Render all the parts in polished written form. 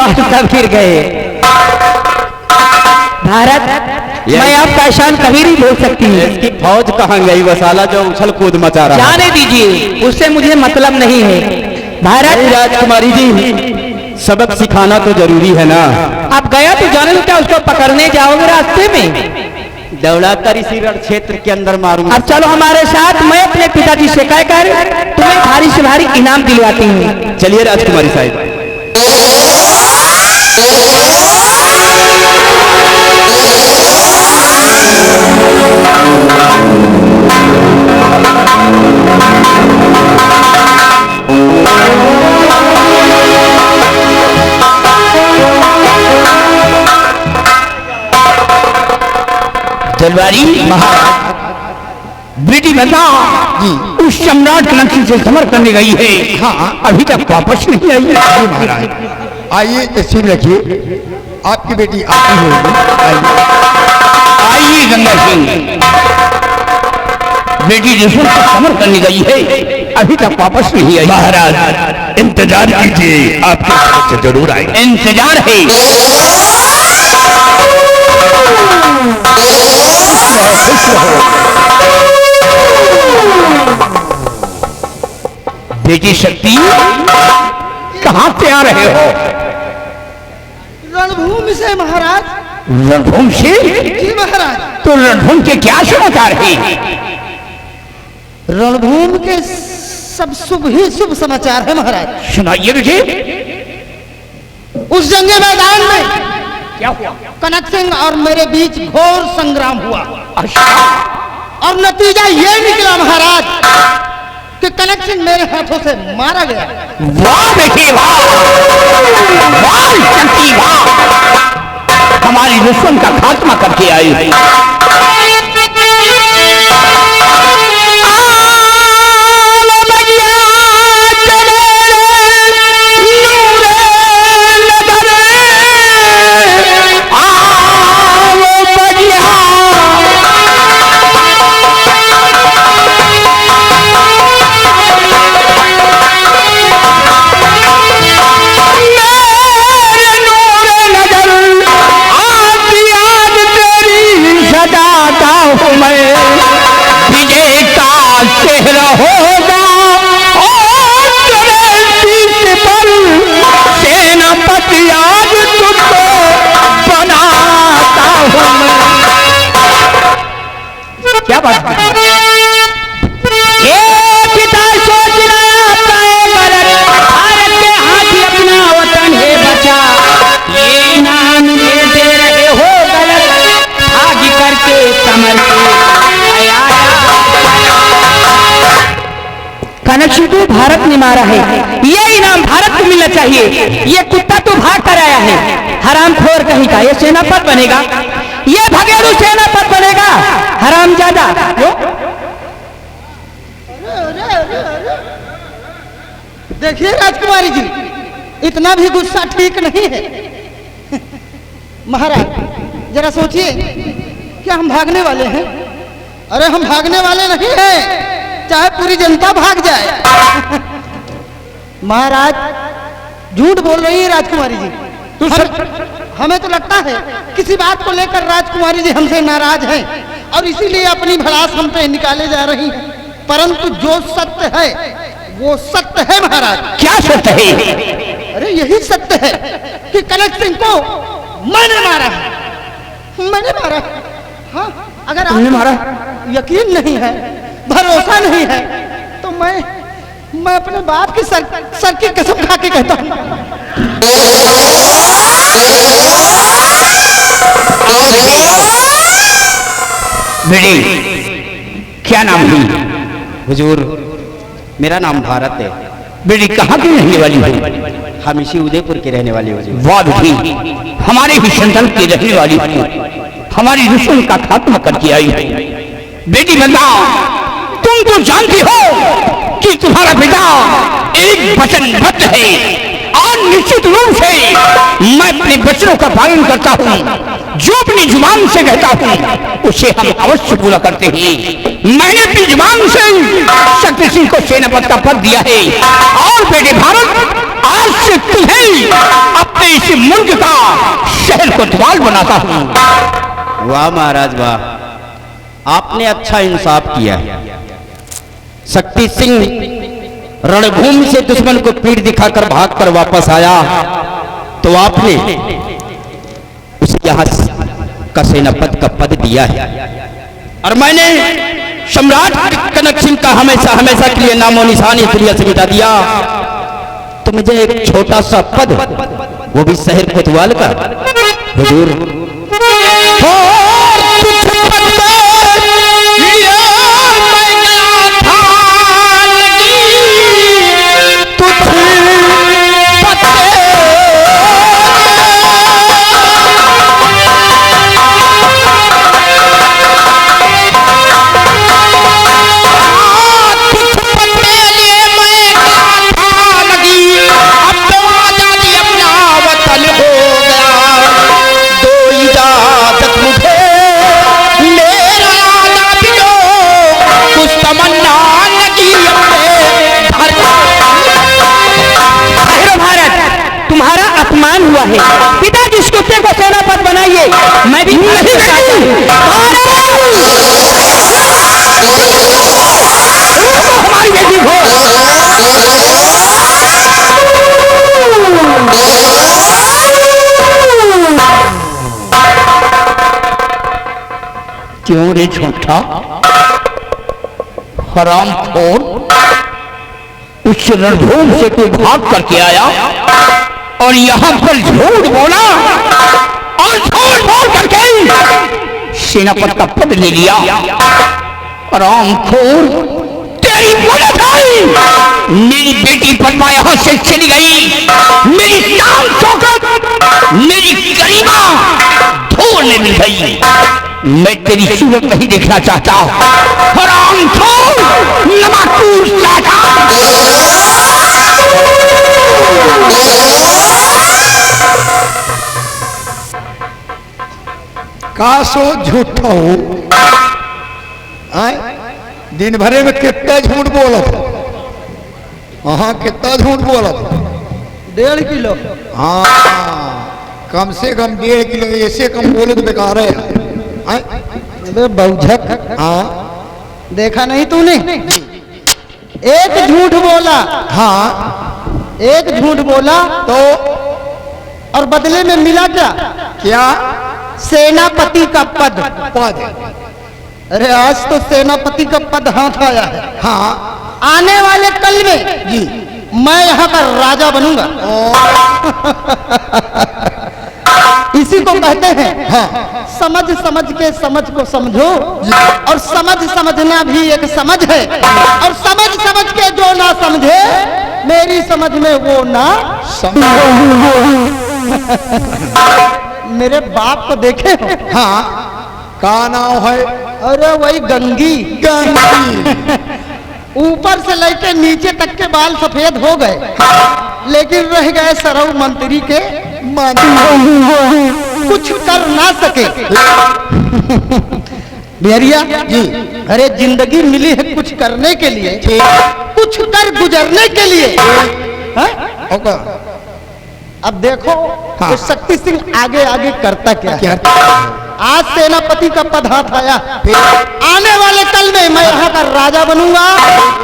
बहुत फिर गए। भारत, मैं आपका शान कभी नहीं भूल सकती। इसकी फौज कहाँ गई? वसाला जो उछल कूद मचा रहा है। जाने दीजिए, उससे मुझे मतलब नहीं है। भारत राजकुमारी जी, सबक सिखाना तो जरूरी है ना। आप गया तो जाने दो, क्या उसको पकड़ने जाओगे रास्ते में? दौड़ा कर इसी रण क्षेत्र के अंदर मारूंगा। अब चलो हमारे साथ, मैं अपने पिताजी से कहकर तुम्हें भारी से भारी इनाम दिलवाती हूँ। चलिए राजकुमारी साहिब। दरबारी महाराज, बेटी बता जी उस सम्राट कनक्शन से समर करने गई है। हाँ, अभी तक वापस नहीं आई है। महाराज आइए, तस्वीर रखिए, आपकी बेटी आती होगी। आइए गंगा सिंह, बेटी दुश्मन से समर करने गई है, अभी तक वापस नहीं आई। महाराज इंतजार कीजिए, आपके समय से जरूर आए। इंतजार है। बेटी शक्ति, कहाँ से आ रहे हो? रणभूमि से महाराज। रणभूमि से? जी महाराज। तो रणभूमि के क्या समाचार है? रणभूमि के सब शुभ ही शुभ समाचार है महाराज। सुनाइए मुझे। उस जंगे मैदान में क्या हुआ? कनक सिंह और मेरे बीच घोर संग्राम हुआ। अच्छा। और नतीजा ये निकला महाराज कि कनक सिंह मेरे हाथों से मारा गया। वाह बेटी वाह, वाह शक्ति वाह, हमारी दुश्मन का खात्मा करके आई। चेहरा होगा और तेरे पीठ पर सेनापति आज तुझको बनाता हूँ मैं। क्या बात है? ये पिता सोचना गलत, भारत के हाथी अपना वतन है बचा, ये नाम लेते रहे हो गलत, भाग करके कमर के कनक सिंह को भारत ने मारा है, ये इनाम भारत को मिलना चाहिए। ये कुत्ता तो भाग कर आया है, हरामखोर कहीं का, ये सेनापति बनेगा, ये भगेड़ू सेनापति बनेगा, हरामजादा। देखिए राजकुमारी जी, इतना भी गुस्सा ठीक नहीं है। महाराज जरा सोचिए, क्या हम भागने वाले हैं? अरे हम भागने वाले नहीं हैं, चाहे पूरी जनता भाग जाए। महाराज झूठ बोल रही है राजकुमारी जी। हमें तो लगता है किसी बात को लेकर राजकुमारी जी हमसे नाराज हैं और इसीलिए अपनी भड़ास हम पे निकाले जा रही हैं, परंतु जो सत्य है वो सत्य है महाराज। क्या सत्य है? अरे यही सत्य है कि कनक सिंह को मैंने मारा है, मैंने मारा है। हाँ, अगर आपने मारा यकीन नहीं है, भरोसा नहीं है, तो मैं अपने बाप की सर की कसम खा के कहता हूँ। बेटी क्या नाम है? हुजूर मेरा नाम भारत है। बेटी कहाँ की रहने वाली हो? हम इसी उदयपुर के रहने वाले हुजूर। वाह बेटी, हमारे ही संतान की रहने वाली हो, हमारी दुश्मन का खात्मा करके आई है। बेटी बताओ, तुम तो जानती हो कि तुम्हारा पिता एक वचनबद्ध है और निश्चित रूप से मैं अपने वचनों का पालन करता हूँ, जो अपनी जुबान से कहता हूँ उसे हम अवश्य पूरा करते हैं। मैंने अपनी जुबान से शक्ति सिंह को सेनापति का पद दिया है और बेटे भारत आज से तुम्हें अपने इस मुल्क का शहर कोतवाल बनाता हूँ। वाह महाराज वाह, आपने अच्छा इंसाफ किया। शक्ति सिंह रणभूमि से दुश्मन को पीठ दिखाकर भागकर वापस आया तो आपने उसे यहां का सेनापति का पद दिया है, और मैंने सम्राट कनक सिंह का हमेशा हमेशा के लिए नामो निशान इस दुनिया से मिटा दिया। तो मुझे एक छोटा सा पद, वो भी शहर कोतवाल का, हुजूर हुआ है। पिता जिस कुत्ते को सेनापति बनाइए, मैं भी नहीं चाहता हमारी बेटी को। क्यों रे झूठा हरामखोर, उस रणभूमि से तू भाग करके आया और यहाँ पर झूठ बोला और झूठ बोल करके सेनापति का पद ले लिया। हरामखोर, तेरी बुलंद आई, मेरी बेटी पद्मा यहाँ से चली गई, मेरी शान शौकत, मेरी गरिमा धूल में मिल गई। मैं तेरी सूरत नहीं देखना चाहता। हरामखोर, नमकूर साटा। कासो झूठा हो, दिन भरे में कितना झूठ बोला था। हाँ, कितना झूठ बोला था। 1.5 किलो। हाँ, कम से कम 1.5 किलो, ऐसे कम बोले तो बेकार है। बहुझक, हाँ, देखा नहीं तूने? एक झूठ बोला। हाँ, एक झूठ बोला तो और बदले में मिला क्या? क्या? सेनापति का पद। पद? अरे आज तो सेनापति का पद हाथ आया है। हाँ, आने वाले कल में जी मैं यहाँ का राजा बनूंगा। इसी को कहते हैं, हाँ, समझ समझ के समझ को समझो, और समझ समझना भी एक समझ है, और समझ समझ के जो ना समझे मेरी समझ में वो ना मेरे बाप को देखे हो? हाँ, का नाम है? अरे वही गंगी। गंगी। ऊपर से लेके नीचे तक के बाल सफेद हो गए, लेकिन रह गए सरऊ मंत्री के कुछ कर ना सके। बिहरिया जी, अरे जिंदगी मिली है कुछ करने के लिए, कुछ कर गुजरने के लिए। होगा। अब देखो, हाँ। तो शक्ति सिंह आगे आगे करता क्या क्या? आज सेनापति का पद हाथ आया, आने वाले कल में मैं यहाँ का राजा बनूंगा,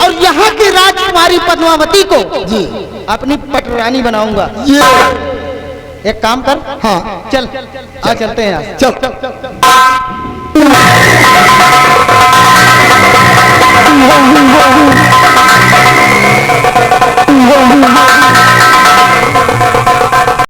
और यहाँ की राजकुमारी पद्मावती को जी अपनी पटरानी बनाऊंगा। ये एक काम कर, हाँ, चल आ चलते हैं यहाँ। चल।